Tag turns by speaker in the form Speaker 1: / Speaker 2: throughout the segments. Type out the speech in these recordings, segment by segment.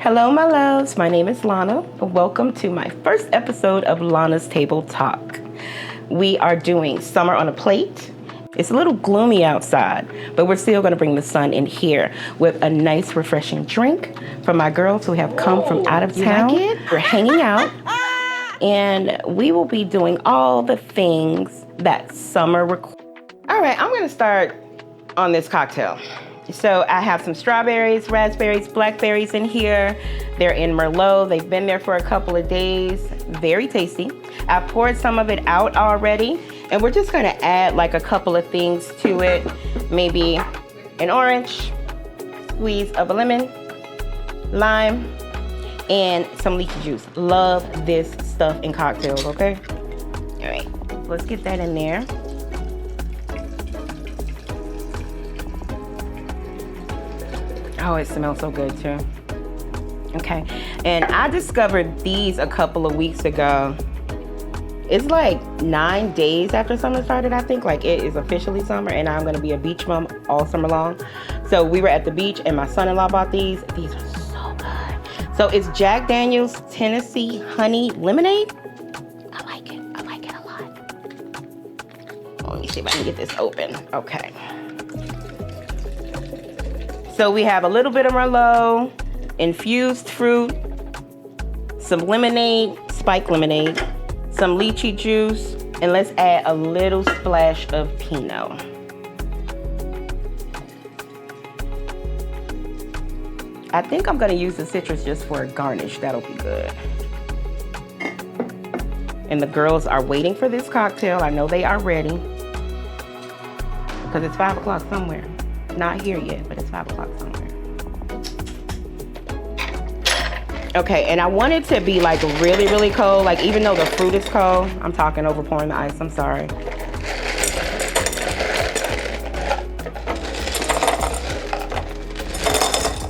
Speaker 1: Hello, my loves. My name is Lana. Welcome to my first episode of Lana's Table Talk. We are doing summer on a plate. It's a little gloomy outside, but we're still going to bring the sun in here with a nice, refreshing drink for my girls who have come from out of town.
Speaker 2: You like it?
Speaker 1: We're hanging out, and we will be doing all the things that summer requires. All right, I'm going to start on this cocktail. So I have some strawberries, raspberries, blackberries in here. They're in Merlot. They've been there for a couple of days. Very tasty. I poured some of it out already, and we're just gonna add like a couple of things to it. Maybe an orange, squeeze of a lemon, lime, and some lychee juice. Love this stuff in cocktails, okay? All right, let's get that in there. Oh, it smells so good too. Okay, and I discovered these a couple of weeks ago. It's like 9 days after summer started, I think. Like, it is officially summer, and I'm gonna be a beach mom all summer long. So we were at the beach, and my son-in-law bought these. These are so good. So it's Jack Daniel's Tennessee Honey Lemonade. I like it a lot. Let me see if I can get this open. Okay. So we have a little bit of Merlot, infused fruit, some lemonade, spiked lemonade, some lychee juice, and let's add a little splash of Pinot. I think I'm gonna use the citrus just for a garnish. That'll be good. And the girls are waiting for this cocktail. I know they are ready because it's 5 o'clock somewhere. Not here yet, but it's 5 o'clock somewhere. Okay, and I want it to be like really, really cold. Like, even though the fruit is cold, I'm talking over pouring the ice, I'm sorry.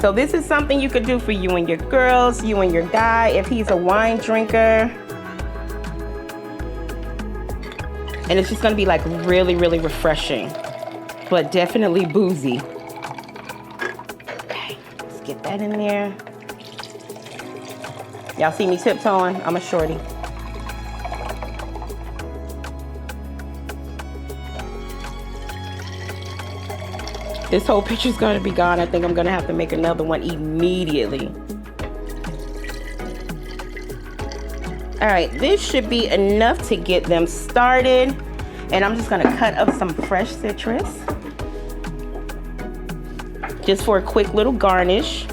Speaker 1: So this is something you could do for you and your girls, you and your guy, if he's a wine drinker. And it's just gonna be like really, really refreshing, but definitely boozy. Okay, let's get that in there. Y'all see me tiptoeing? I'm a shorty. This whole picture's gonna be gone. I think I'm gonna have to make another one immediately. All right, this should be enough to get them started. And I'm just gonna cut up some fresh citrus, just for a quick little garnish.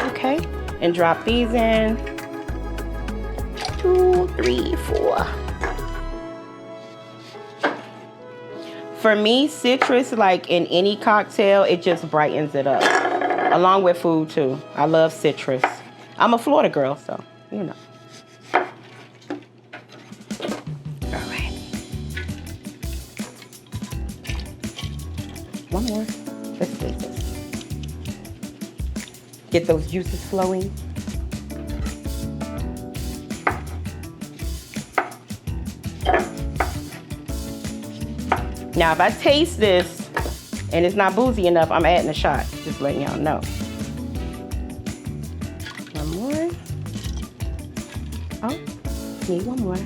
Speaker 1: Okay, and drop these in. 2, 3, 4. For me, citrus, like in any cocktail, it just brightens it up. Along with food too. I love citrus. I'm a Florida girl, so you know. All right. One more. Let's taste this. Get those juices flowing. Now, if I taste this and it's not boozy enough, I'm adding a shot. Just letting y'all know. One more. Oh, need one more.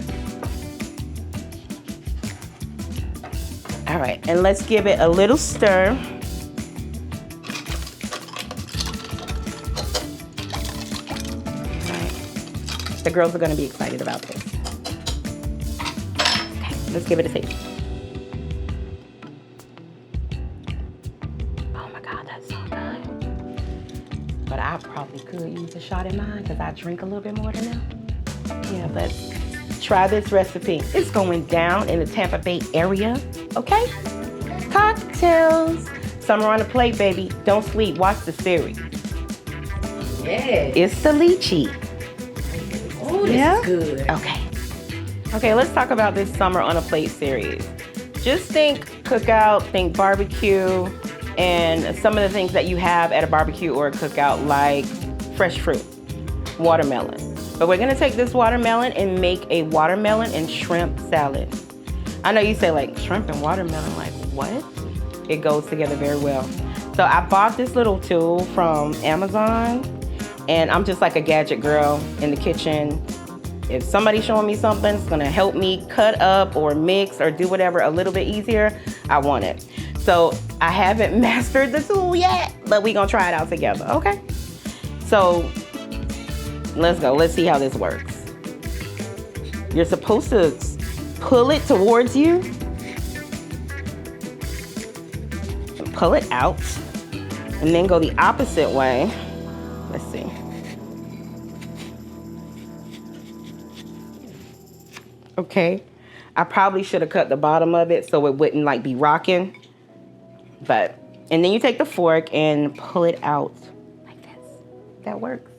Speaker 1: All right, and let's give it a little stir. The girls are gonna be excited about this. Okay, let's give it a taste. Oh my God, that's so good. But I probably could use a shot in mine because I drink a little bit more than them. Yeah, let's try this recipe. It's going down in the Tampa Bay area, okay? Cocktails. Summer on the plate, baby. Don't sleep, watch the series.
Speaker 2: Yes.
Speaker 1: It's the lychee.
Speaker 2: Oh, this is good.
Speaker 1: Okay, let's talk about this Summer on a Plate series. Just think cookout, think barbecue, and some of the things that you have at a barbecue or a cookout, like fresh fruit, watermelon. But we're gonna take this watermelon and make a watermelon and shrimp salad. I know you say like shrimp and watermelon, like what? It goes together very well. So I bought this little tool from Amazon, and I'm just like a gadget girl in the kitchen. If somebody's showing me something that's gonna help me cut up or mix or do whatever a little bit easier, I want it. So I haven't mastered the tool yet, but we're gonna try it out together, okay? So let's go, let's see how this works. You're supposed to pull it towards you and pull it out, and then go the opposite way. Let's see. Okay, I probably should have cut the bottom of it so it wouldn't like be rocking, but, and then you take the fork and pull it out like this. That works.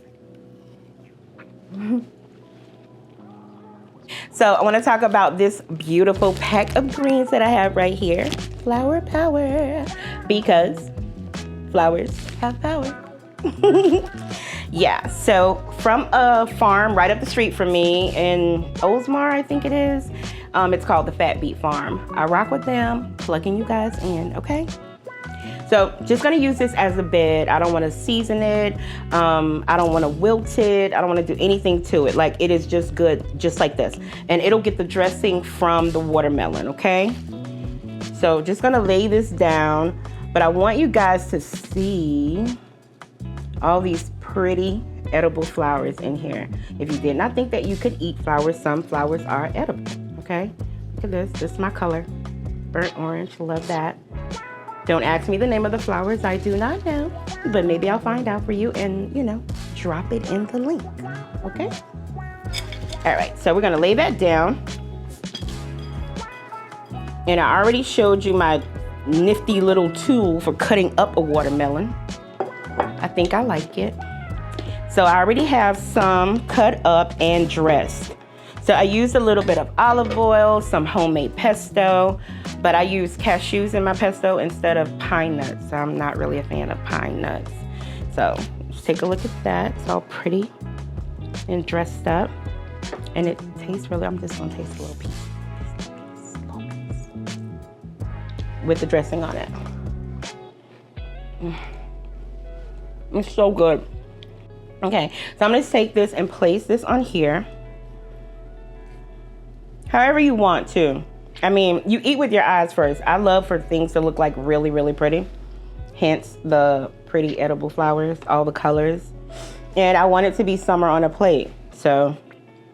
Speaker 1: So I want to talk about this beautiful pack of greens that I have right here. Flower power, because flowers have power. Yeah, so from a farm right up the street from me in Oldsmar, I think it is. It's called the Fat Beet Farm. I rock with them, plugging you guys in, okay? So just gonna use this as a bed. I don't wanna season it. I don't wanna wilt it. I don't wanna do anything to it. Like, it is just good, just like this. And it'll get the dressing from the watermelon, okay? So just gonna lay this down, but I want you guys to see all these pretty edible flowers in here. If you did not think that you could eat flowers, some flowers are edible, okay? Look at this, this is my color. Burnt orange, love that. Don't ask me the name of the flowers, I do not know, but maybe I'll find out for you and, you know, drop it in the link, okay? All right, so we're gonna lay that down. And I already showed you my nifty little tool for cutting up a watermelon. I think I like it. So I already have some cut up and dressed. So I used a little bit of olive oil, some homemade pesto, but I use cashews in my pesto instead of pine nuts. I'm not really a fan of pine nuts. So just take a look at that. It's all pretty and dressed up. And it tastes really, I'm just gonna taste a little piece. With the dressing on it. It's so good. Okay, so I'm gonna take this and place this on here. However you want to. I mean, you eat with your eyes first. I love for things to look like really, really pretty. Hence the pretty edible flowers, all the colors. And I want it to be summer on a plate. So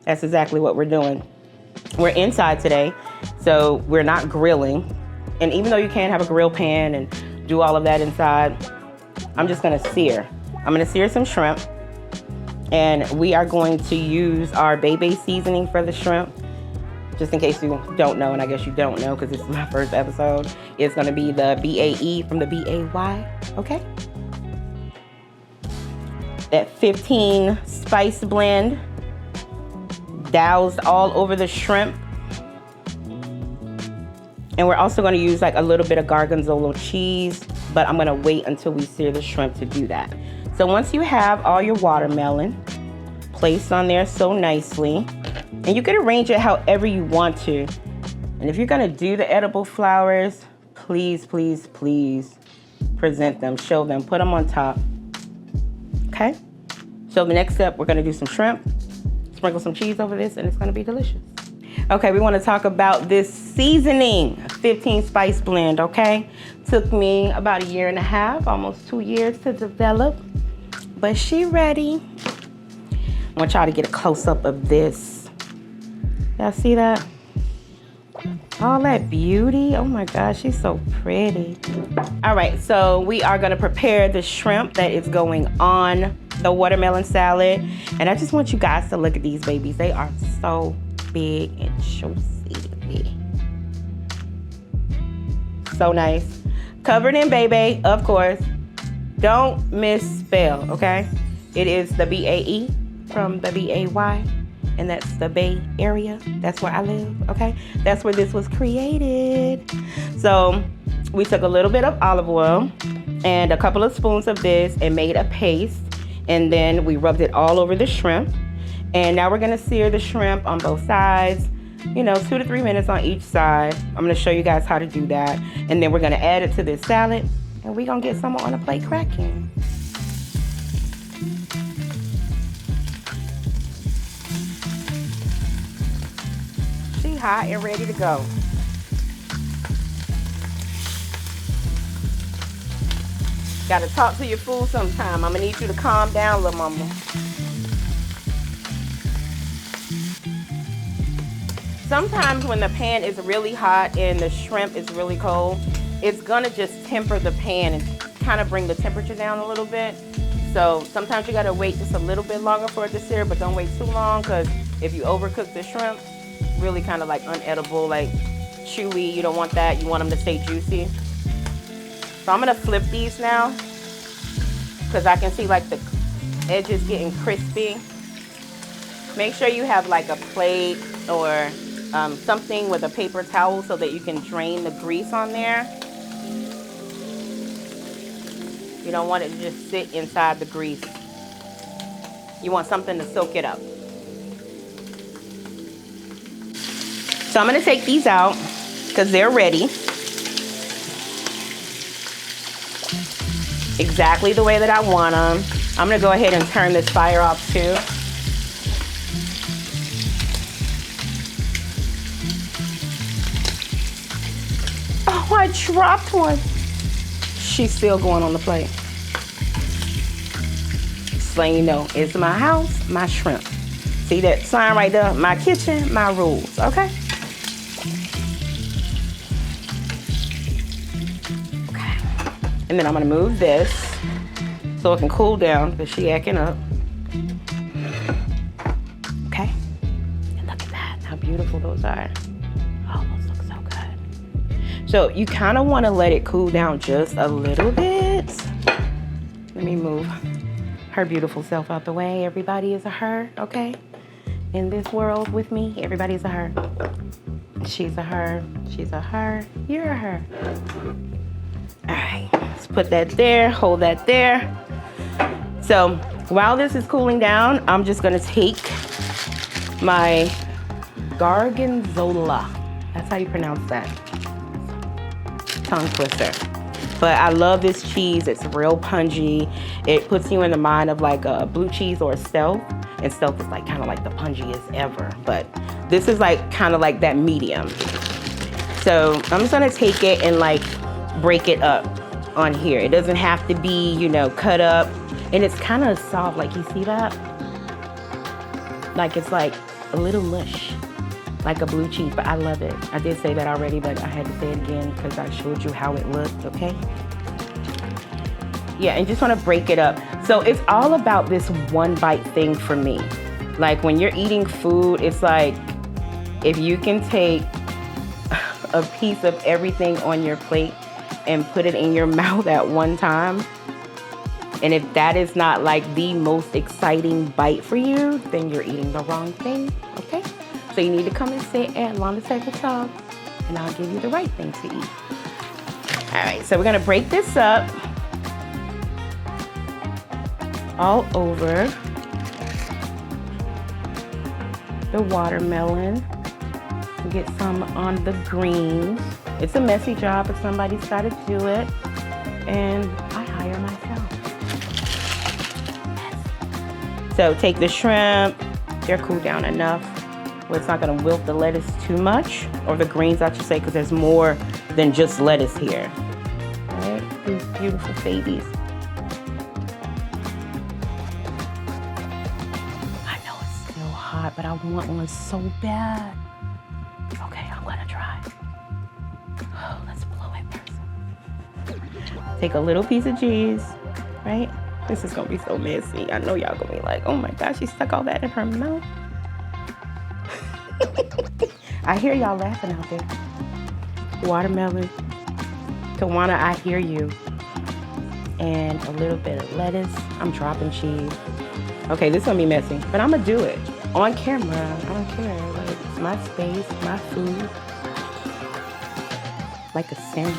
Speaker 1: that's exactly what we're doing. We're inside today, so we're not grilling. And even though you can have a grill pan and do all of that inside, I'm just gonna sear. I'm gonna sear some shrimp, and we are going to use our Bay seasoning for the shrimp. Just in case you don't know, and I guess you don't know because this is my first episode, it's gonna be the BAE from the BAY, okay? That 15 spice blend, doused all over the shrimp. And we're also gonna use like a little bit of gorgonzola cheese, but I'm gonna wait until we sear the shrimp to do that. So once you have all your watermelon placed on there so nicely, and you can arrange it however you want to. And if you're gonna do the edible flowers, please, please, please present them, show them, put them on top, okay? So the next step, we're gonna do some shrimp, sprinkle some cheese over this, and it's gonna be delicious. Okay, we wanna talk about this seasoning, 15 spice blend, okay? Took me about 1.5 years, almost 2 years to develop, but she ready. I want y'all to get a close-up of this. Y'all see that? All that beauty. Oh my gosh, she's so pretty. All right, so we are gonna prepare the shrimp that is going on the watermelon salad. And I just want you guys to look at these babies. They are so big and juicy. So nice. Covered in baby, of course. Don't misspell, okay? It is the BAE from the BAY. And that's the Bay Area. That's where I live, okay? That's where this was created. So we took a little bit of olive oil and a couple of spoons of this and made a paste. And then we rubbed it all over the shrimp. And now we're gonna sear the shrimp on both sides. you know, 2 to 3 minutes on each side. I'm gonna show you guys how to do that. And then we're gonna add it to this salad and we're gonna get some on a plate cracking. She hot and ready to go. Gotta talk to your food sometime. I'm gonna need you to calm down, little mama. Sometimes when the pan is really hot and the shrimp is really cold, it's gonna just temper the pan and kind of bring the temperature down a little bit. So sometimes you gotta wait just a little bit longer for it to sear, but don't wait too long, because if you overcook the shrimp, really kind of like unedible, like chewy. You don't want that. You want them to stay juicy. So I'm gonna flip these now, because I can see like the edges getting crispy. Make sure you have like a plate or something with a paper towel so that you can drain the grease on there. You don't want it to just sit inside the grease. You want something to soak it up. So I'm gonna take these out because they're ready. Exactly the way that I want them. I'm gonna go ahead and turn this fire off too. Oh, I dropped one. She's still going on the plate. Just letting you know, it's my house, my shrimp. See that sign right there? My kitchen, my rules, okay? Okay. And then I'm gonna move this so it can cool down because she acting up. Okay. And look at that, how beautiful those are. Oh, those look so good. So you kind of want to let it cool down just a little bit. Let me move her beautiful self out the way. Everybody is a her, okay? In this world with me, everybody is a her. She's a her, she's a her, you're a her. All right, let's put that there, hold that there. So while this is cooling down, I'm just gonna take my gorgonzola. That's how you pronounce that. Tongue twister. But I love this cheese. It's real pungy. It puts you in the mind of like a blue cheese or a stealth. And stealth is like kind of like the pungiest ever. But this is like kind of like that medium. So I'm just gonna take it and like break it up on here. It doesn't have to be, you know, cut up. And it's kind of soft, like you see that? Like it's like a little mush. Like a blue cheese, but I love it. I did say that already, but I had to say it again because I showed you how it looked, okay? Yeah, and just want to break it up. So it's all about this one bite thing for me. Like when you're eating food, it's like if you can take a piece of everything on your plate and put it in your mouth at one time, and if that is not like the most exciting bite for you, then you're eating the wrong thing, okay? So you need to come and sit at Lana's tabletop and I'll give you the right thing to eat. All right, so we're gonna break this up all over the watermelon. Get some on the greens. It's a messy job, but somebody's gotta do it. And I hire myself. So take the shrimp, they're cooled down enough. Well, it's not gonna wilt the lettuce too much, or the greens I should say, because there's more than just lettuce here. All right, these beautiful babies. I know it's still hot, but I want one so bad. Okay, I'm gonna try. Oh, let's blow it first. Take a little piece of cheese, right? This is gonna be so messy. I know y'all gonna be like, oh my gosh, she stuck all that in her mouth. I hear y'all laughing out there. Watermelon. Tawana, I hear you. And a little bit of lettuce. I'm dropping cheese. Okay, this is gonna be messy, but I'm gonna do it on camera. I don't care. Like, it's my space, my food. Like a sandwich.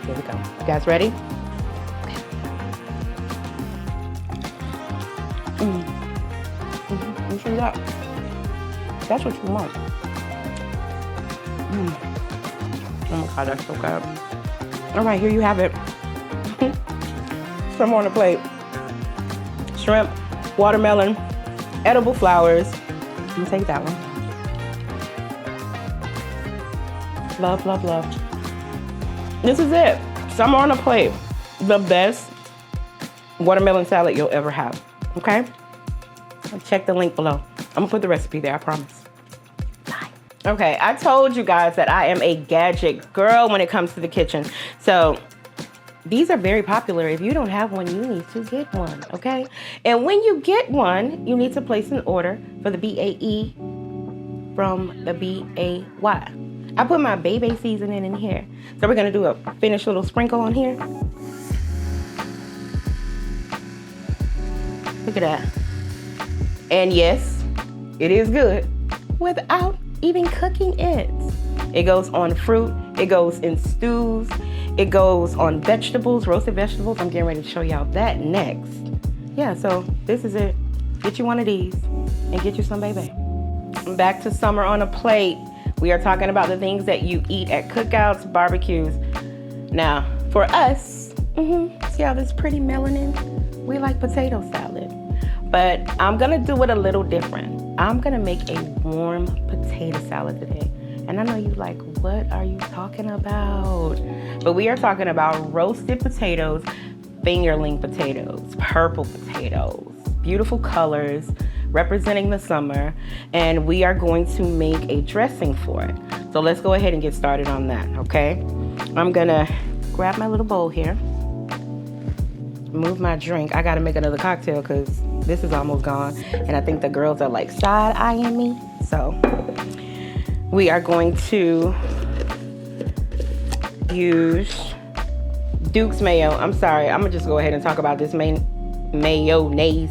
Speaker 1: Here we go. You guys ready? Okay. see that? That's what you want. Oh my God, that's so good. All right, here you have it. Some on the plate. Shrimp, watermelon, edible flowers. I'm gonna take that one. Love, love, love. This is it. Summer on a plate. The best watermelon salad you'll ever have. Okay? Check the link below. I'm gonna put the recipe there, I promise. Bye. Okay, I told you guys that I am a gadget girl when it comes to the kitchen. So these are very popular. If you don't have one, you need to get one, okay? And when you get one, you need to place an order for the BAE from the BAY. I put my baby seasoning in here. So we're gonna do a finished little sprinkle on here. Look at that. And yes, it is good without even cooking it. It goes on fruit, it goes in stews, it goes on vegetables, roasted vegetables. I'm getting ready to show y'all that next. Yeah, so this is it. Get you one of these and get you some baby. Back to summer on a plate. We are talking about the things that you eat at cookouts, barbecues. Now, for us, see how this pretty melanin? We like potato salad. But I'm gonna do it a little different. I'm gonna make a warm potato salad today. And I know you like, what are you talking about? But we are talking about roasted potatoes, fingerling potatoes, purple potatoes, beautiful colors, representing the summer, and we are going to make a dressing for it. So let's go ahead and get started on that, okay? I'm gonna grab my little bowl here, move my drink. I gotta make another cocktail because this is almost gone, and I think the girls are like side-eyeing me. So we are going to use Duke's mayo. I'm sorry, I'm gonna just go ahead and talk about this mayonnaise.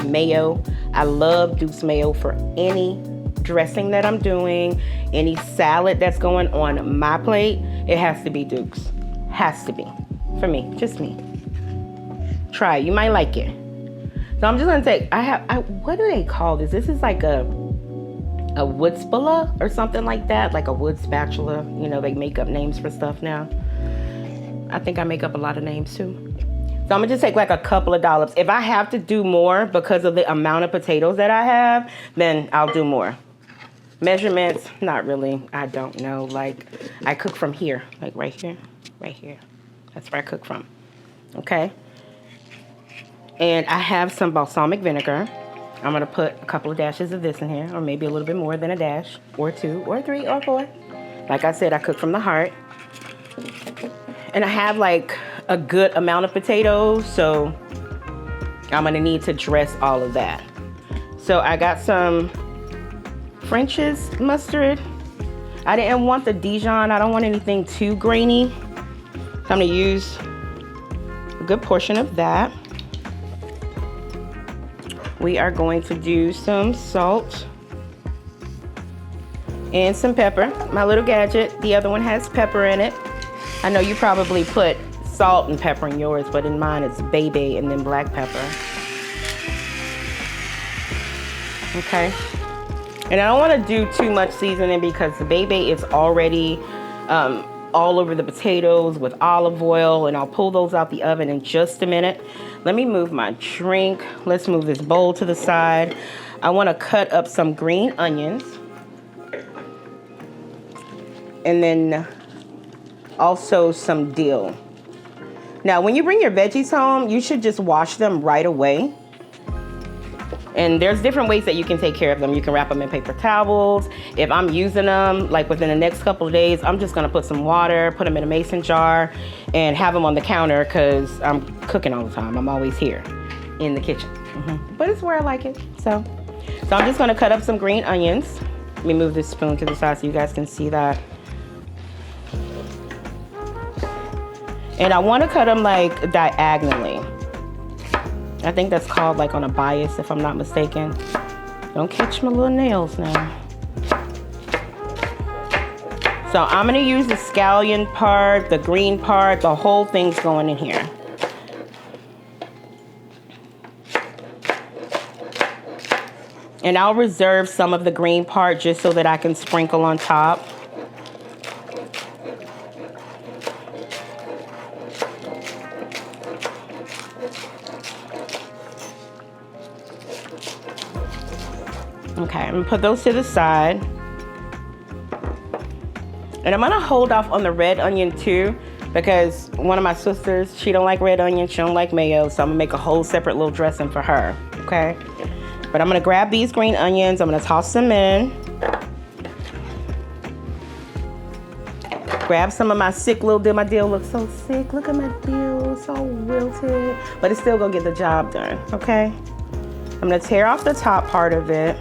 Speaker 1: Mayo. I love Duke's mayo for any dressing that I'm doing, any salad that's going on my plate. It has to be Duke's. Has to be. For me, just me. Try it. You might like it. So I'm just gonna take, what do they call this? This is like a wood spatula or something like that, like a wood spatula. You know, they make up names for stuff now. I think I make up a lot of names too. So I'm gonna just take like a couple of dollops. If I have to do more because of the amount of potatoes that I have, then I'll do more. Measurements, not really. I don't know. Like, I cook from here, like right here, right here. That's where I cook from, okay? And I have some balsamic vinegar. I'm gonna put a couple of dashes of this in here, or maybe a little bit more than a dash, or 2, or 3, or 4. Like I said, I cook from the heart. And I have like a good amount of potatoes, so I'm gonna need to dress all of that. So I got some French's mustard. I didn't want the Dijon. I don't want anything too grainy. So I'm gonna use a good portion of that. We are going to do some salt and some pepper. My little gadget, the other one has pepper in it. I know you probably put salt and pepper in yours, but in mine it's baby and then black pepper. Okay. And I don't want to do too much seasoning because the baby is already all over the potatoes with olive oil, and I'll pull those out the oven in just a minute. Let me move my drink. Let's move this bowl to the side. I want to cut up some green onions. And then also some dill. Now, when you bring your veggies home, you should just wash them right away. And there's different ways that you can take care of them. You can wrap them in paper towels. If I'm using them, like within the next couple of days, I'm just gonna put some water, put them in a mason jar, and have them on the counter because I'm cooking all the time. I'm always here in the kitchen. But it's where I like it. So I'm just gonna cut up some green onions. Let me move this spoon to the side so you guys can see that. And I want to cut them like diagonally. I think that's called like on a bias, if I'm not mistaken. Don't catch my little nails now. So I'm gonna use the scallion part, the green part, the whole thing's going in here. And I'll reserve some of the green part just so that I can sprinkle on top. Okay, I'm gonna put those to the side. And I'm gonna hold off on the red onion too, because one of my sisters, she don't like red onion, she don't like mayo, so I'm gonna make a whole separate little dressing for her, okay? But I'm gonna grab these green onions, I'm gonna toss them in. Grab some of my sick little dill. My dill looks so sick. Look at my dill, so wilted. But it's still gonna get the job done, okay? I'm gonna tear off the top part of it.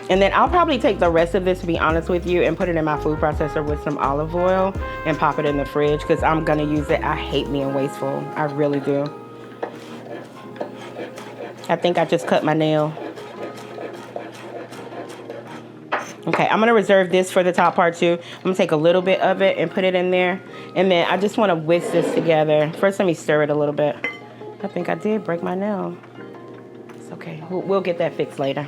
Speaker 1: And then I'll probably take the rest of this, to be honest with you, and put it in my food processor with some olive oil and pop it in the fridge because I'm gonna use it. I hate being wasteful, I really do. I think I just cut my nail. Okay, I'm gonna reserve this for the top part too. I'm gonna take a little bit of it and put it in there. And then I just wanna whisk this together. First, let me stir it a little bit. I think I did break my nail. It's okay, we'll get that fixed later.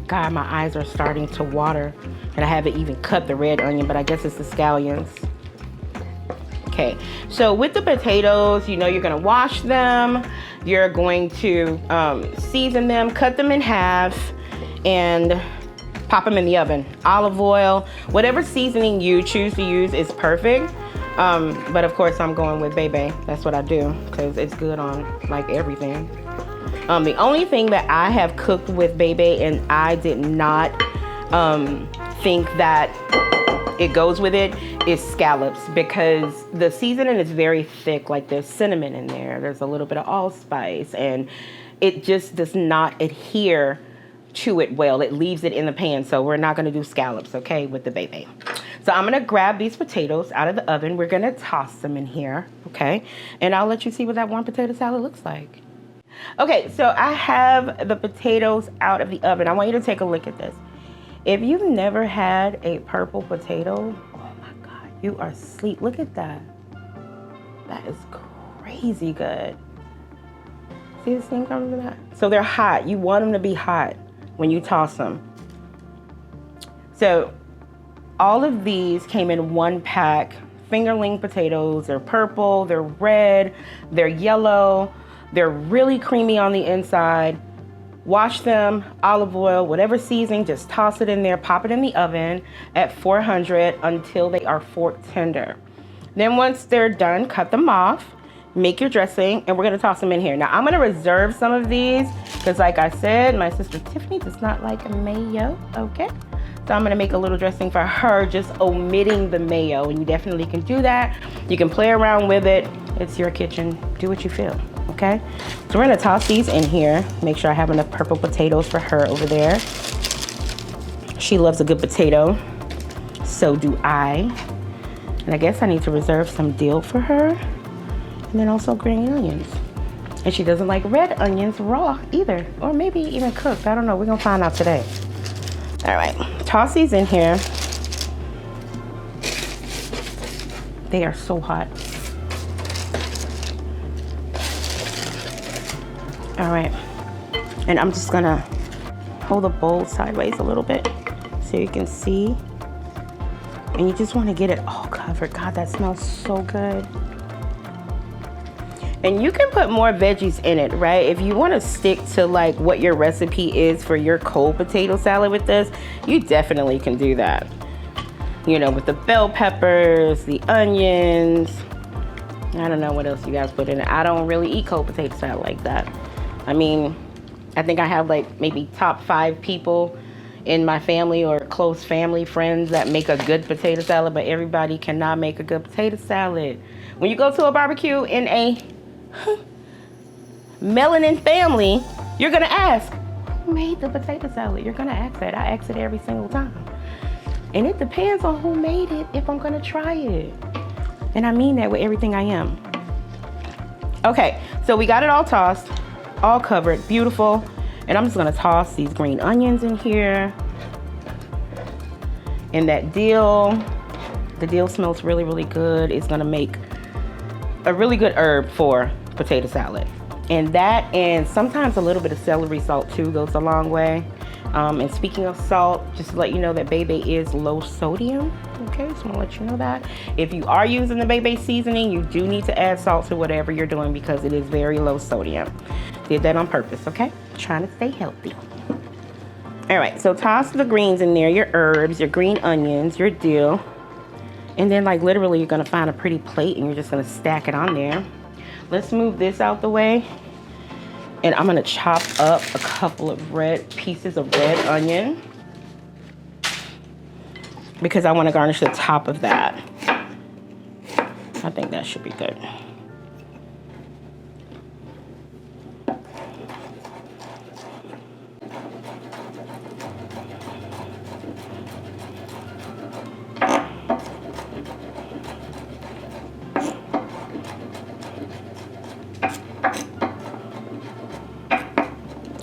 Speaker 1: God, my eyes are starting to water. And I haven't even cut the red onion, but I guess it's the scallions. Okay, so with the potatoes, you know, you're gonna wash them. You're going to season them, cut them in half, and pop them in the oven. Olive oil, whatever seasoning you choose to use is perfect. But of course, I'm going with Bebe. That's what I do, because it's good on like everything. The only thing that I have cooked with Bebe and I did not think that it goes with it is scallops, because the seasoning is very thick. Like there's cinnamon in there, there's a little bit of allspice, and it just does not adhere to it well. It leaves it in the pan, so we're not gonna do scallops, okay, with the Bebe. So I'm gonna grab these potatoes out of the oven. We're gonna toss them in here, okay? And I'll let you see what that warm potato salad looks like. Okay, so I have the potatoes out of the oven. I want you to take a look at this. If you've never had a purple potato, oh my God, you are asleep. Look at that. That is crazy good. See the steam coming from that? So they're hot. You want them to be hot when you toss them. So all of these came in one pack. Fingerling potatoes. They're purple, they're red, they're yellow. They're really creamy on the inside. Wash them, olive oil, whatever seasoning, just toss it in there, pop it in the oven at 400 until they are fork tender. Then once they're done, cut them off, make your dressing, and we're gonna toss them in here. Now I'm gonna reserve some of these because like I said, my sister Tiffany does not like mayo, okay? So I'm gonna make a little dressing for her, just omitting the mayo, and you definitely can do that. You can play around with it. It's your kitchen, do what you feel. Okay, so we're gonna toss these in here. Make sure I have enough purple potatoes for her over there. She loves a good potato, so do I. And I guess I need to reserve some dill for her, and then also green onions. And she doesn't like red onions raw either, or maybe even cooked. I don't know, we're gonna find out today. All right, toss these in here. They are so hot. All right, and I'm just gonna hold the bowl sideways a little bit so you can see. And you just wanna get it all covered. God, that smells so good. And you can put more veggies in it, right? If you wanna stick to like what your recipe is for your cold potato salad with this, you definitely can do that. You know, with the bell peppers, the onions. I don't know what else you guys put in it. I don't really eat cold potato salad like that. I mean, I think I have like maybe top 5 people in my family or close family friends that make a good potato salad, but everybody cannot make a good potato salad. When you go to a barbecue in a melanin family, you're gonna ask, who made the potato salad? You're gonna ask that. I ask it every single time. And it depends on who made it if I'm gonna try it. And I mean that with everything I am. Okay, so we got it all tossed. All covered, beautiful. And I'm just gonna toss these green onions in here. And that dill, the dill smells really, really good. It's gonna make a really good herb for potato salad. And that, and sometimes a little bit of celery salt too goes a long way. And speaking of salt, just to let you know that Bebe is low sodium. Okay, just wanna let you know that. If you are using the Bebe seasoning, you do need to add salt to whatever you're doing because it is very low sodium. Did that on purpose, okay? Trying to stay healthy. All right, so toss the greens in there, your herbs, your green onions, your dill. And then like literally you're gonna find a pretty plate and you're just gonna stack it on there. Let's move this out the way. And I'm gonna chop up a couple of pieces of red onion because I wanna garnish the top of that. I think that should be good.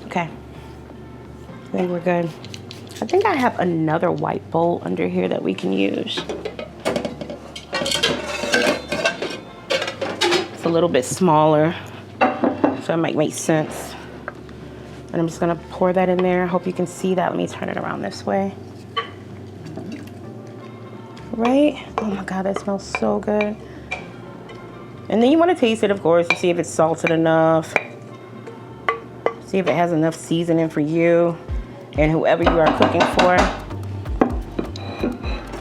Speaker 1: Okay, I think we're good. I think I have another white bowl under here that we can use. It's a little bit smaller, so it might make sense. And I'm just gonna pour that in there. I hope you can see that. Let me turn it around this way. Right? Oh my God, that smells so good. And then you wanna taste it, of course, to see if it's salted enough. See if it has enough seasoning for you and whoever you are cooking for.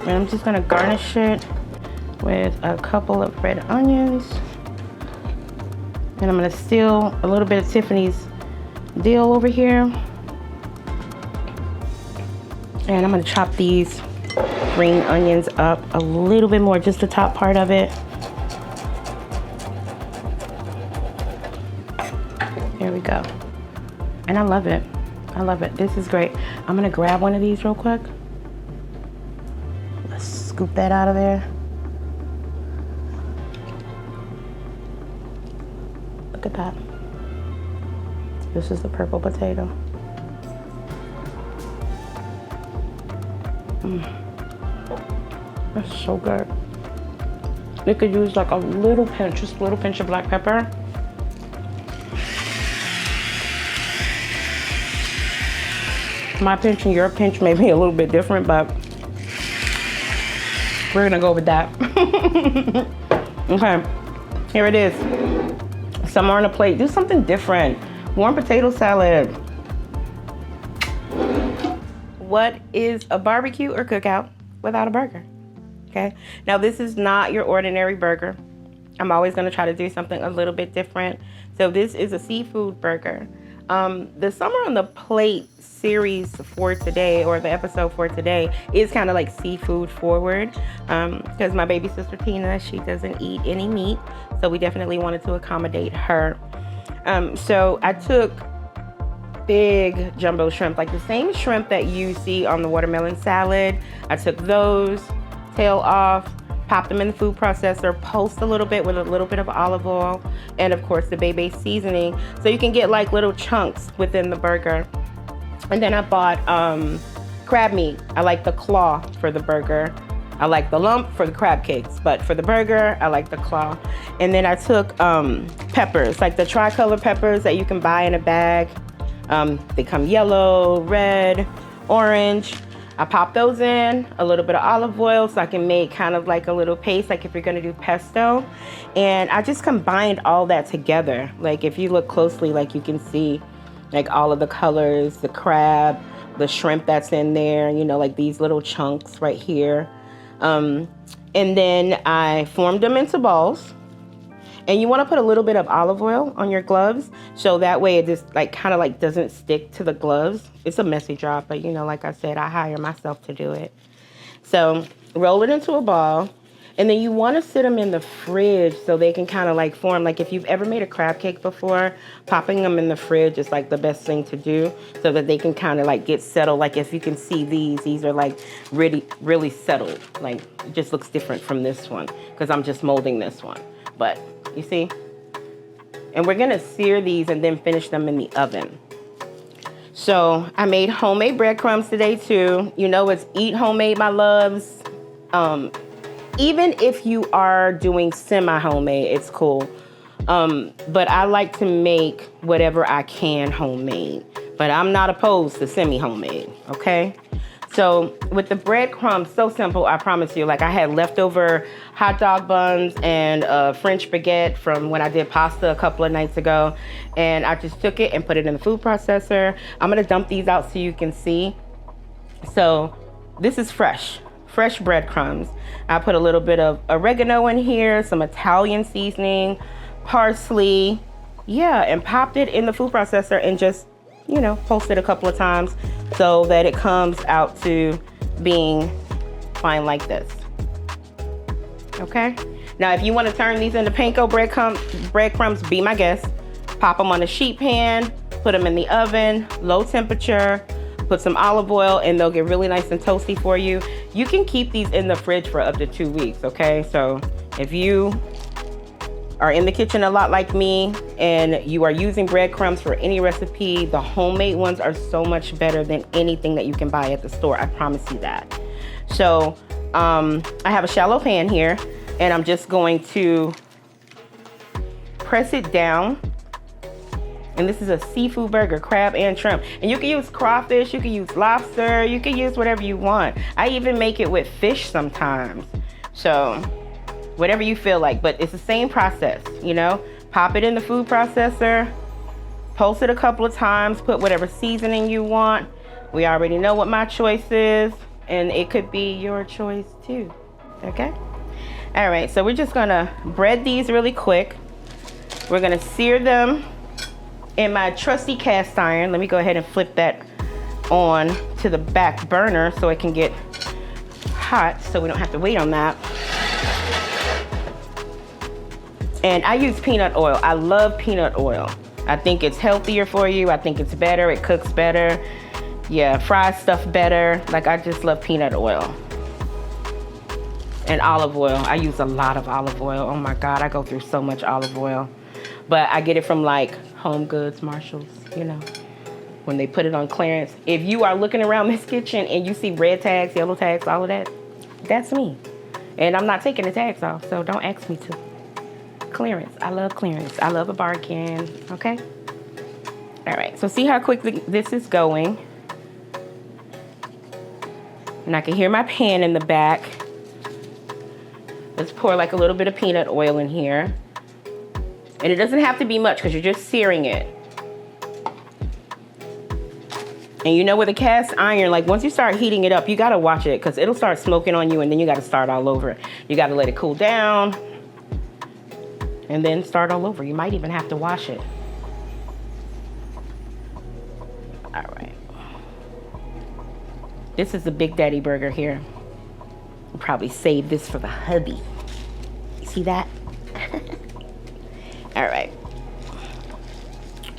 Speaker 1: And I'm just gonna garnish it with a couple of red onions. And I'm gonna steal a little bit of Tiffany's dill over here. And I'm gonna chop these green onions up a little bit more, just the top part of it. There we go. And I love it. I love it. This is great. I'm gonna grab one of these real quick. Let's scoop that out of there. Look at that. This is the purple potato. That's so good. You could use like a little pinch, just a little pinch of black pepper. My pinch and your pinch may be a little bit different, but we're gonna go with that. Okay, here it is. Summer on a plate. Do something different. Warm potato salad. What is a barbecue or cookout without a burger? Okay, now this is not your ordinary burger. I'm always gonna try to do something a little bit different. So this is a seafood burger. The Summer on the Plate series for today, or the episode for today, is kind of like seafood forward, because my baby sister Tina, she doesn't eat any meat, so we definitely wanted to accommodate her. So I took big jumbo shrimp, like the same shrimp that you see on the watermelon salad. I took those, tail off, pop them in the food processor, pulse a little bit with a little bit of olive oil, and of course the Bebe seasoning, so you can get like little chunks within the burger. And then I bought crab meat. I like the claw for the burger. I like the lump for the crab cakes, but for the burger, I like the claw. And then I took peppers, like the tricolor peppers that you can buy in a bag. They come yellow, red, orange. I pop those in, a little bit of olive oil so I can make kind of like a little paste, like if you're gonna do pesto. And I just combined all that together. Like if you look closely, like you can see like all of the colors, the crab, the shrimp that's in there, you know, like these little chunks right here. And then I formed them into balls. And you want to put a little bit of olive oil on your gloves, so that way it just like kind of like doesn't stick to the gloves. It's a messy job, but you know, like I said, I hire myself to do it. So roll it into a ball, and then you want to sit them in the fridge so they can kind of like form. Like if you've ever made a crab cake before, popping them in the fridge is like the best thing to do so that they can kind of like get settled. Like if you can see these are like really, really settled. Like it just looks different from this one because I'm just molding this one. But you see? And we're gonna sear these and then finish them in the oven. So I made homemade breadcrumbs today too. You know, it's eat homemade, my loves. even if you are doing semi-homemade, it's cool. But I like to make whatever I can homemade. But I'm not opposed to semi-homemade, okay? So with the breadcrumbs, so simple, I promise you. Like I had leftover hot dog buns and French baguette from when I did pasta a couple of nights ago. And I just took it and put it in the food processor. I'm gonna dump these out so you can see. So this is fresh breadcrumbs. I put a little bit of oregano in here, some Italian seasoning, parsley, yeah, and popped it in the food processor and just, you know, pulsed it a couple of times so that it comes out to being fine like this. Okay? Now, if you want to turn these into panko breadcrumbs, be my guest. Pop them on a sheet pan, put them in the oven, low temperature, put some olive oil, and they'll get really nice and toasty for you. You can keep these in the fridge for up to 2 weeks, okay? So if you are in the kitchen a lot like me and you are using breadcrumbs for any recipe, the homemade ones are so much better than anything that you can buy at the store. I promise you that. So I have a shallow pan here and I'm just going to press it down. And this is a seafood burger, crab and shrimp. And you can use crawfish, you can use lobster, you can use whatever you want. I even make it with fish sometimes. So whatever you feel like, but it's the same process, you know? Pop it in the food processor, pulse it a couple of times, put whatever seasoning you want. We already know what my choice is, and it could be your choice too, okay? All right, so we're just gonna bread these really quick. We're gonna sear them in my trusty cast iron. Let me go ahead and flip that on to the back burner so it can get hot so we don't have to wait on that. And I use peanut oil. I love peanut oil. I think it's healthier for you. I think it's better. It cooks better. Yeah, fries stuff better. Like, I just love peanut oil. And olive oil. I use a lot of olive oil. Oh my God, I go through so much olive oil. But I get it from like Home Goods, Marshalls, you know, when they put it on clearance. If you are looking around this kitchen and you see red tags, yellow tags, all of that, that's me. And I'm not taking the tags off, so don't ask me to. Clearance. I love clearance. I love a bargain. Okay? All right. So see how quickly this is going. And I can hear my pan in the back. Let's pour like a little bit of peanut oil in here. And it doesn't have to be much because you're just searing it. And you know, with a cast iron, like once you start heating it up, you got to watch it because it'll start smoking on you and then you got to start all over. You got to let it cool down. And then start all over. You might even have to wash it. All right. This is the Big Daddy burger here. I'll probably save this for the hubby. You see that? All right.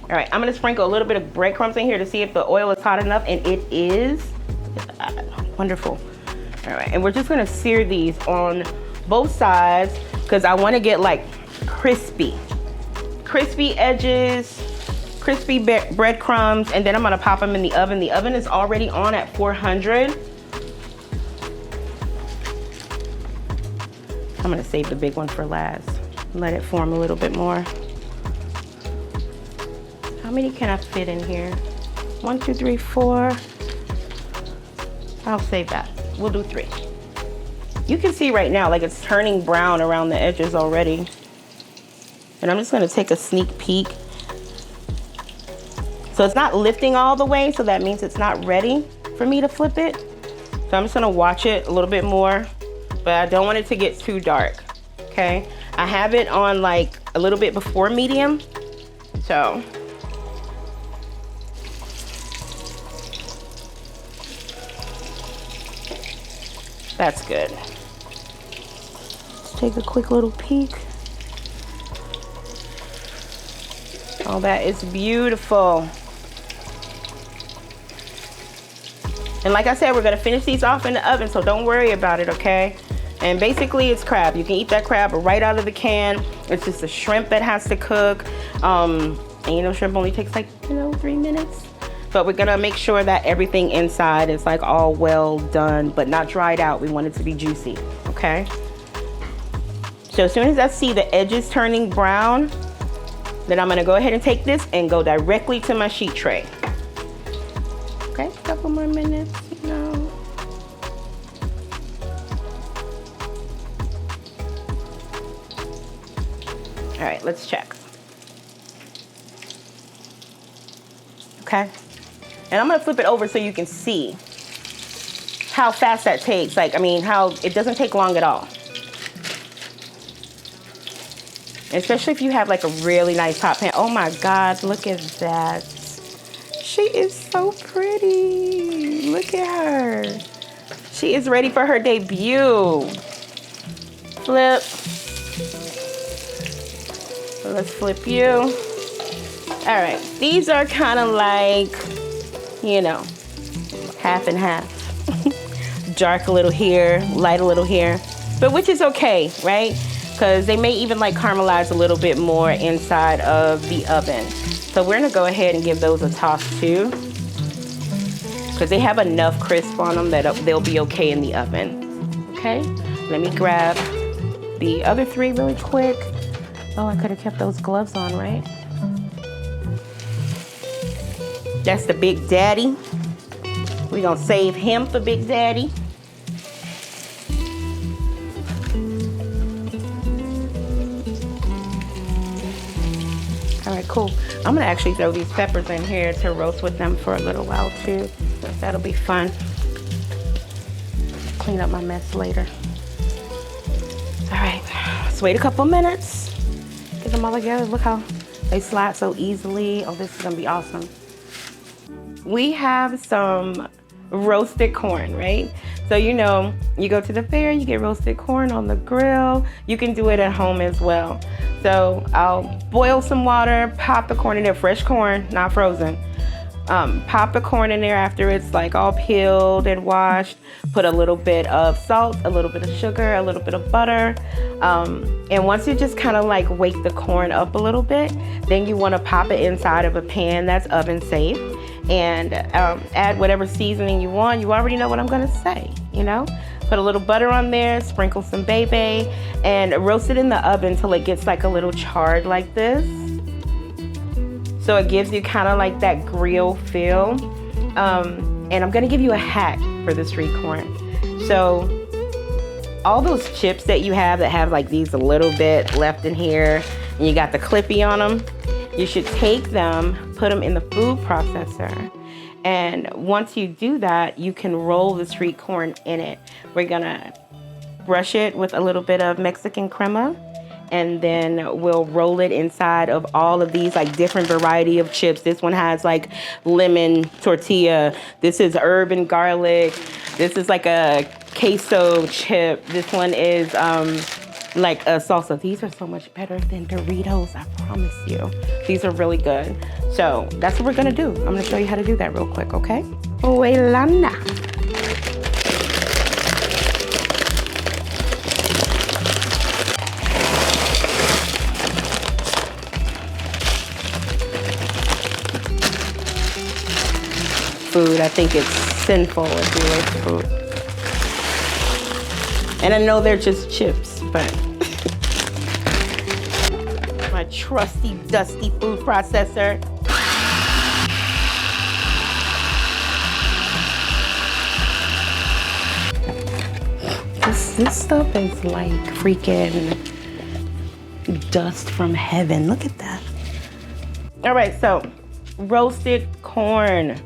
Speaker 1: All right, I'm gonna sprinkle a little bit of breadcrumbs in here to see if the oil is hot enough, and it is. Wonderful. All right, and we're just gonna sear these on both sides because I wanna get like crispy edges, crispy breadcrumbs, and then I'm gonna pop them in the oven. The oven is already on at 400. I'm gonna save the big one for last. Let it form a little bit more. How many can I fit in here? 1, 2, 3, 4. I'll save that. We'll do 3. You can see right now, like it's turning brown around the edges already. And I'm just gonna take a sneak peek. So it's not lifting all the way, so that means it's not ready for me to flip it. So I'm just gonna watch it a little bit more, but I don't want it to get too dark, okay? I have it on like a little bit before medium, so. That's good. Let's take a quick little peek. Oh, that is beautiful. And like I said, we're gonna finish these off in the oven, so don't worry about it, okay? And basically it's crab. You can eat that crab right out of the can. It's just the shrimp that has to cook. And you know, shrimp only takes like, 3 minutes. But we're gonna make sure that everything inside is like all well done, but not dried out. We want it to be juicy, okay? So as soon as I see the edges turning brown, then I'm gonna go ahead and take this and go directly to my sheet tray. Okay, a couple more minutes, you know. All right, let's check. Okay, and I'm gonna flip it over so you can see how fast that takes. Like, I mean, how it doesn't take long at all. Especially if you have like a really nice hot pan. Oh my God, look at that. She is so pretty. Look at her. She is ready for her debut. Flip. So let's flip you. All right, these are kind of like, you know, half and half. Dark a little here, light a little here, but which is okay, right? Because they may even like caramelize a little bit more inside of the oven. So we're gonna go ahead and give those a toss too, because they have enough crisp on them that they'll be okay in the oven. Okay, let me grab the other three really quick. Oh, I could have kept those gloves on, right? That's the Big Daddy. We're gonna save him for Big Daddy. All right, cool. I'm gonna actually throw these peppers in here to roast with them for a little while too. So that'll be fun. Clean up my mess later. All right, let's wait a couple minutes. Get them all together. Look how they slide so easily. Oh, this is gonna be awesome. We have some roasted corn, right? So, you know, you go to the fair, you get roasted corn on the grill. You can do it at home as well. So I'll boil some water, pop the corn in there, fresh corn, not frozen. Pop the corn in there after it's like all peeled and washed. Put a little bit of salt, a little bit of sugar, a little bit of butter. And once you just kind of like wake the corn up a little bit, then you want to pop it inside of a pan that's oven safe. And add whatever seasoning you want. You already know what I'm gonna say, you know? Put a little butter on there, sprinkle some baby, and roast it in the oven till it gets like a little charred like this. So it gives you kind of like that grill feel. And I'm gonna give you a hack for the street corn. So all those chips that you have that have like these a little bit left in here, and you got the clippy on them, you should take them, put them in the food processor. And once you do that, you can roll the street corn in it. We're gonna brush it with a little bit of Mexican crema, and then we'll roll it inside of all of these like different variety of chips. This one has like lemon tortilla. This is herb and garlic. This is like a queso chip. This one is like a salsa. These are so much better than Doritos, I promise you. These are really good. So that's what we're gonna do. I'm gonna show you how to do that real quick, okay? Oh, Lana. Food, I think it's sinful if you waste food. And I know they're just chips, but my trusty, dusty food processor. This stuff is like freaking dust from heaven. Look at that. All right, so roasted corn,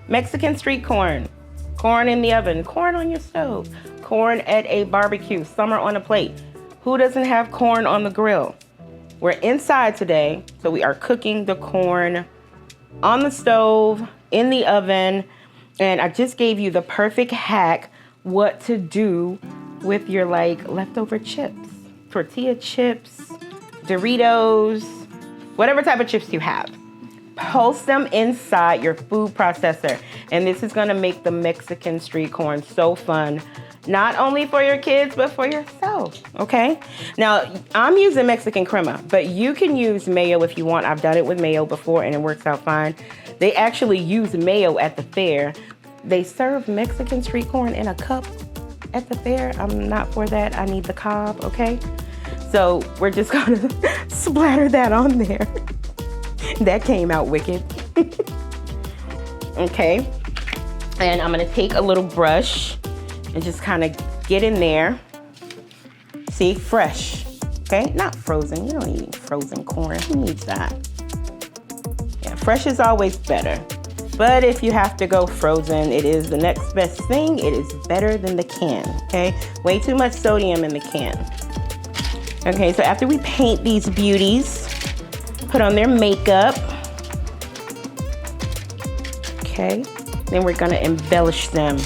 Speaker 1: Mexican street corn, corn in the oven, corn on your stove, corn at a barbecue, summer on a plate. Who doesn't have corn on the grill? We're inside today, so we are cooking the corn on the stove, in the oven, and I just gave you the perfect hack what to do with your like leftover chips, tortilla chips, Doritos, whatever type of chips you have. Post them inside your food processor, and this is gonna make the Mexican street corn so fun. Not only for your kids, but for yourself, okay? Now, I'm using Mexican crema, but you can use mayo if you want. I've done it with mayo before, and it works out fine. They actually use mayo at the fair. They serve Mexican street corn in a cup at the fair. I'm not for that. I need the cob, okay? So we're just gonna splatter that on there. That came out wicked. Okay, and I'm gonna take a little brush and just kind of get in there. See, fresh, okay? Not frozen, you don't need frozen corn, who needs that? Yeah, fresh is always better. But if you have to go frozen, it is the next best thing. It is better than the can, okay? Way too much sodium in the can. Okay, so after we paint these beauties, put on their makeup, okay? Then we're gonna embellish them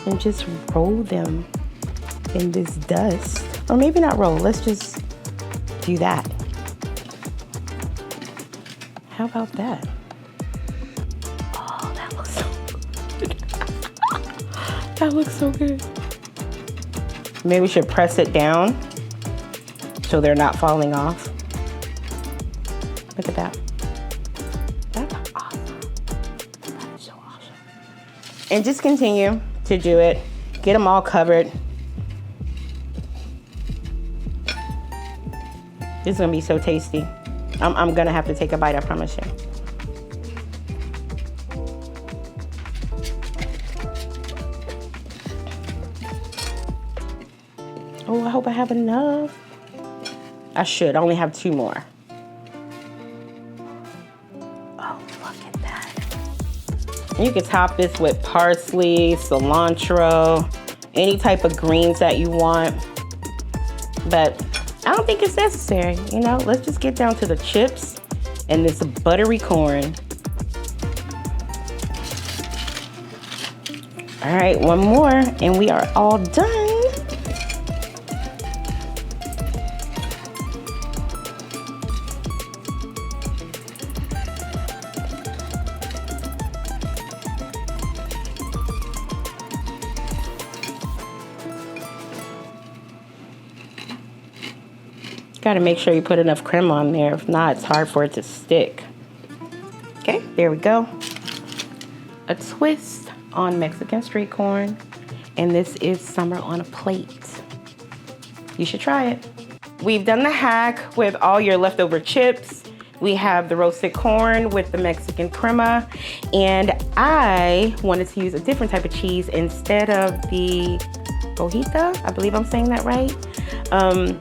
Speaker 1: and just roll them in this dust. Or maybe not roll, let's just do that. How about that? Oh, that looks so good. That looks so good. Maybe we should press it down so they're not falling off. Look at that. That's awesome. That is so awesome. And just continue to do it. Get them all covered. This is gonna be so tasty. I'm gonna have to take a bite, I promise you. Oh, I hope I have enough. I should only have 2 more. Oh, look at that. You can top this with parsley, cilantro, any type of greens that you want. But I don't think it's necessary, you know? Let's just get down to the chips and this buttery corn. All right, one more and we are all done. Got to make sure you put enough crema on there. If not, it's hard for it to stick. Okay, there we go. A twist on Mexican street corn. And this is summer on a plate. You should try it. We've done the hack with all your leftover chips. We have the roasted corn with the Mexican crema. And I wanted to use a different type of cheese instead of the cojita. I believe I'm saying that right.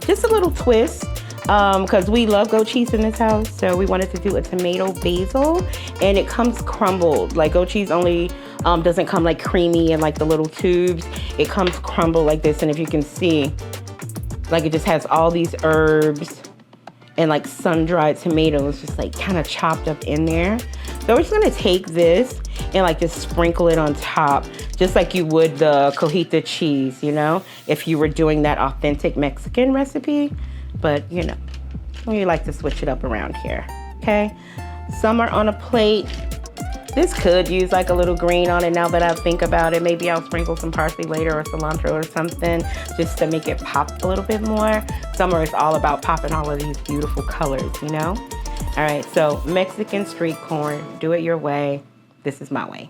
Speaker 1: Just a little twist, because we love goat cheese in this house. So we wanted to do a tomato basil, and it comes crumbled. Like goat cheese only doesn't come like creamy and like the little tubes. It comes crumbled like this, and if you can see, like it just has all these herbs and like sun-dried tomatoes just like kind of chopped up in there. So we're just gonna take this and like just sprinkle it on top, just like you would the cojita cheese, you know, if you were doing that authentic Mexican recipe. But you know, we like to switch it up around here, okay? Summer on a plate. This could use like a little green on it now that I think about it. Maybe I'll sprinkle some parsley later or cilantro or something just to make it pop a little bit more. Summer is all about popping all of these beautiful colors, you know? All right, so Mexican street corn, do it your way. This is my way.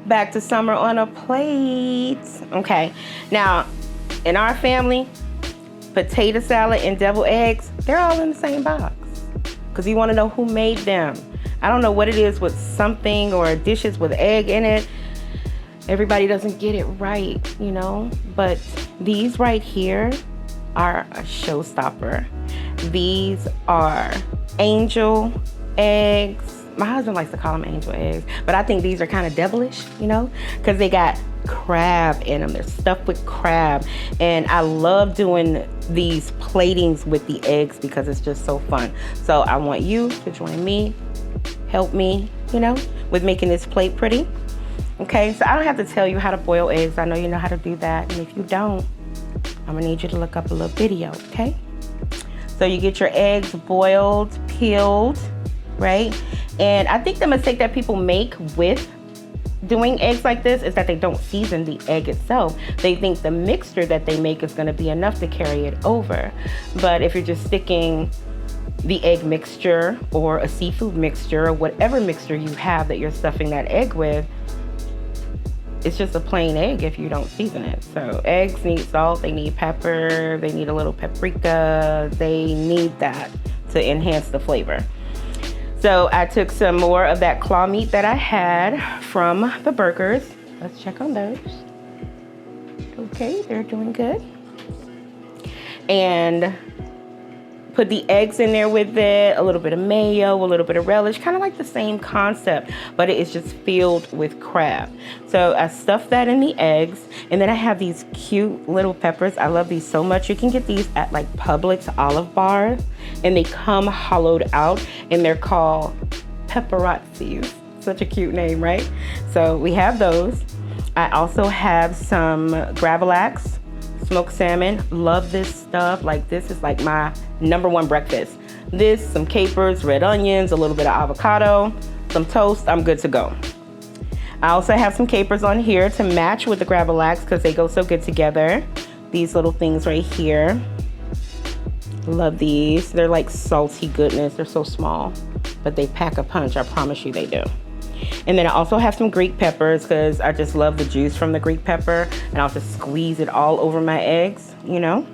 Speaker 1: Back to summer on a plate. Okay, now in our family, potato salad and deviled eggs, they're all in the same box. Because you want to know who made them. I don't know what it is with something or dishes with egg in it. Everybody doesn't get it right, you know? But these right here are a showstopper. These are angel eggs. My husband likes to call them angel eggs, but I think these are kind of devilish, you know? Because they got crab in them. They're stuffed with crab. And I love doing these platings with the eggs because it's just so fun. So I want you to join me, help me, you know, with making this plate pretty. Okay, so I don't have to tell you how to boil eggs. I know you know how to do that. And if you don't, I'm gonna need you to look up a little video, okay? So you get your eggs boiled, peeled, right? And I think the mistake that people make with doing eggs like this is that they don't season the egg itself. They think the mixture that they make is gonna be enough to carry it over. But if you're just sticking the egg mixture or a seafood mixture or whatever mixture you have that you're stuffing that egg with, it's just a plain egg if you don't season it. So eggs need salt, they need pepper, they need a little paprika, they need that to enhance the flavor. So I took some more of that claw meat that I had from the burgers. Let's check on those. Okay, they're doing good. And put the eggs in there with it, a little bit of mayo, a little bit of relish, kind of like the same concept, but it is just filled with crab. So I stuffed that in the eggs, and then I have these cute little peppers. I love these so much. You can get these at like Publix Olive Bar, and they come hollowed out, and they're called pepperonci's. Such a cute name, right? So we have those. I also have some gravlax, smoked salmon. Love this stuff. Like, this is like my #1 breakfast. This, some capers, red onions, a little bit of avocado, some toast. I'm good to go. I also have some capers on here to match with the gravlax because they go so good together. These little things right here. Love these. They're like salty goodness. They're so small, but they pack a punch. I promise you they do. And then I also have some Greek peppers because I just love the juice from the Greek pepper, and I'll just squeeze it all over my eggs, you know.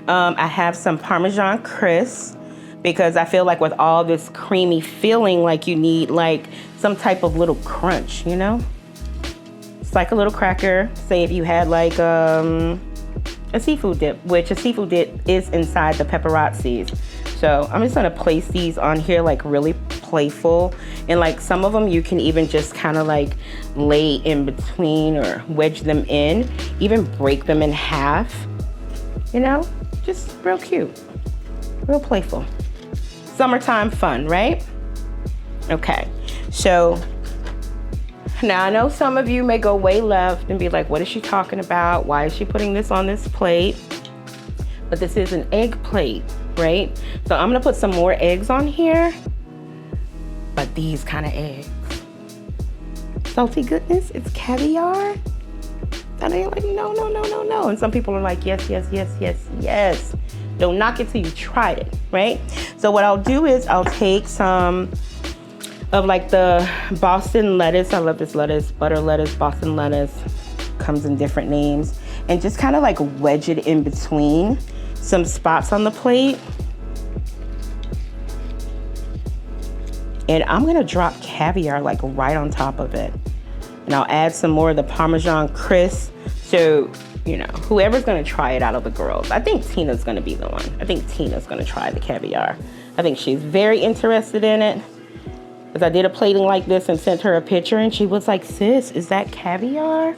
Speaker 1: I have some Parmesan crisp because I feel like with all this creamy filling, like you need like some type of little crunch, you know. It's like a little cracker. Say if you had like a seafood dip, which a seafood dip is inside the pepperonci's. So I'm just gonna place these on here like really playful, and like some of them you can even just kind of like lay in between or wedge them in, even break them in half, you know, just real cute, real playful. Summertime fun, right? Okay, so now I know some of you may go way left and be like, what is she talking about? Why is she putting this on this plate? But this is an egg plate, right? So I'm gonna put some more eggs on here, but these kind of eggs. Salty goodness, it's caviar. And they're like, no, no, no, no, no. And some people are like, yes, yes, yes, yes, yes. Don't knock it till you tried it, right? So what I'll do is I'll take some of like the Boston lettuce. I love this lettuce, butter lettuce, Boston lettuce, comes in different names, and just kind of like wedge it in between some spots on the plate. And I'm gonna drop caviar like right on top of it. And I'll add some more of the Parmesan crisp. So, you know, whoever's gonna try it out of the girls, I think Tina's gonna be the one. I think Tina's gonna try the caviar. I think she's very interested in it. Because I did a plating like this and sent her a picture, and she was like, sis, is that caviar?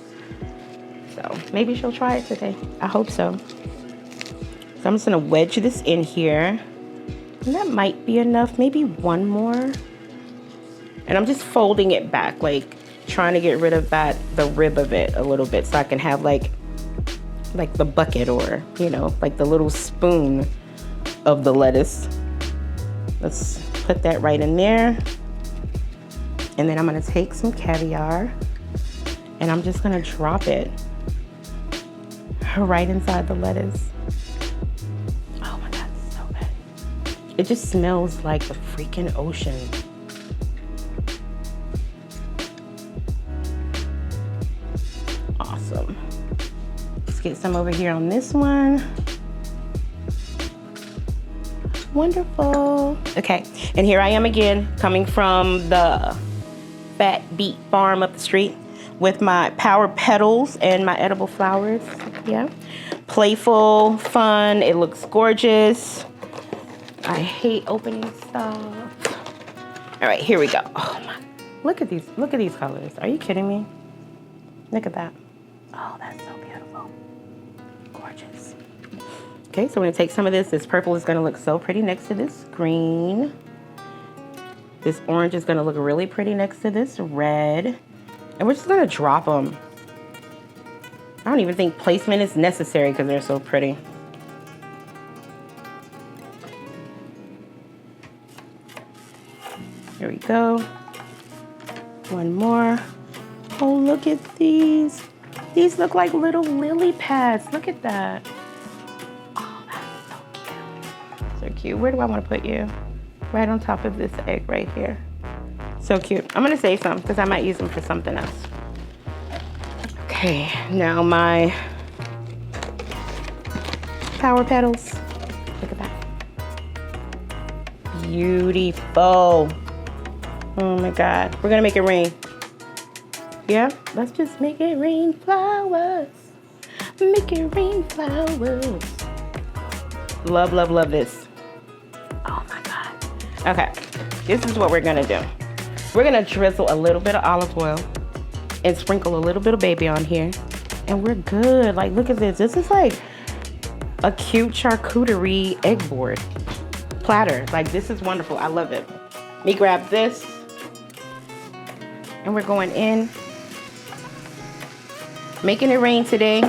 Speaker 1: So maybe she'll try it today. I hope so. So I'm just gonna wedge this in here. And that might be enough, maybe one more. And I'm just folding it back, like trying to get rid of that, the rib of it a little bit, so I can have like the bucket, or, you know, like the little spoon of the lettuce. Let's put that right in there. And then I'm gonna take some caviar and I'm just gonna drop it right inside the lettuce. Oh my God, it's so good. It just smells like the freaking ocean. Awesome. Let's get some over here on this one. Wonderful. Okay, and here I am again, coming from the Fat Beet Farm up the street with my power petals and my edible flowers. Yeah, playful, fun. It looks gorgeous. I hate opening stuff. All right, here we go. Oh my, look at these colors. Are you kidding me? Look at that. Oh, that's so beautiful. Gorgeous. Okay, so we're gonna take some of this. This purple is gonna look so pretty next to this green. This orange is gonna look really pretty next to this red. And we're just gonna drop them. I don't even think placement is necessary because they're so pretty. Here we go. One more. Oh, look at these. These look like little lily pads. Look at that. Oh, that's so cute. So cute. Where do I want to put you? Right on top of this egg right here. So cute. I'm gonna save some because I might use them for something else. Okay, now my power petals. Look at that. Beautiful. Oh my God. We're gonna make it rain. Yeah, let's just make it rain flowers. Make it rain flowers. Love, love, love this. Oh my God. Okay, this is what we're gonna do. We're gonna drizzle a little bit of olive oil and sprinkle a little bit of baby on here. And we're good. Like, look at this. This is like a cute charcuterie egg board platter. Like, this is wonderful. I love it. Let me grab this. And we're going in. Making it rain today.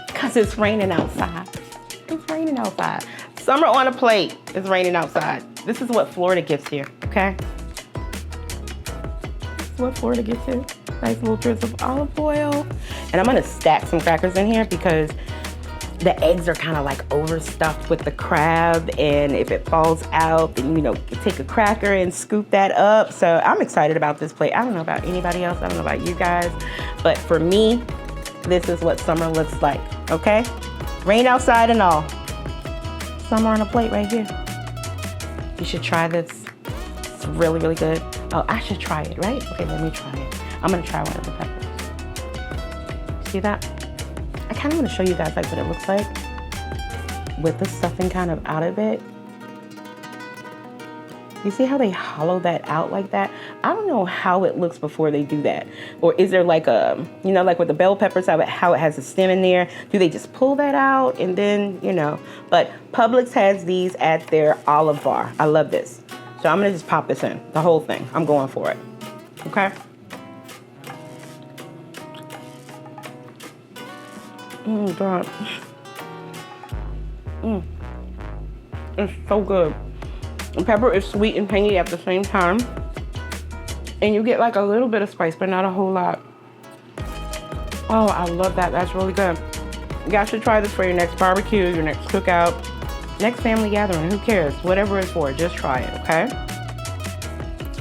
Speaker 1: Because it's raining outside. It's raining outside. Summer on a plate. It's raining outside. This is what Florida gets here, okay? This is what Florida gets here. Nice little drizzle of olive oil. And I'm gonna stack some crackers in here because the eggs are kind of like overstuffed with the crab, and if it falls out, then you take a cracker and scoop that up. So I'm excited about this plate. I don't know about anybody else. I don't know about you guys, but for me, this is what summer looks like, okay? Rain outside and all. Summer on a plate right here. You should try this. It's really, really good. Oh, I should try it, right? Okay, let me try it. I'm gonna try one of the peppers. See that? I kind of want to show you guys like what it looks like with the stuffing kind of out of it. You see how they hollow that out like that? I don't know how it looks before they do that. Or is there like a, like with the bell peppers, how it has a stem in there? Do they just pull that out and then, But Publix has these at their olive bar. I love this. So I'm going to just pop this in, the whole thing. I'm going for it. Okay? Oh, God. It's so good. The pepper is sweet and tangy at the same time. And you get like a little bit of spice, but not a whole lot. Oh, I love that. That's really good. You guys should try this for your next barbecue, your next cookout, next family gathering. Who cares? Whatever it's for, just try it, okay?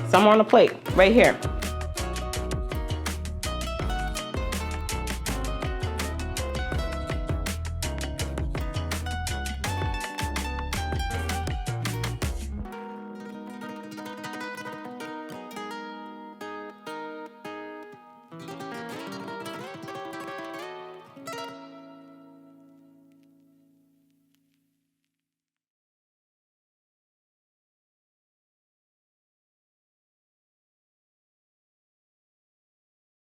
Speaker 1: Summer on the plate, right here.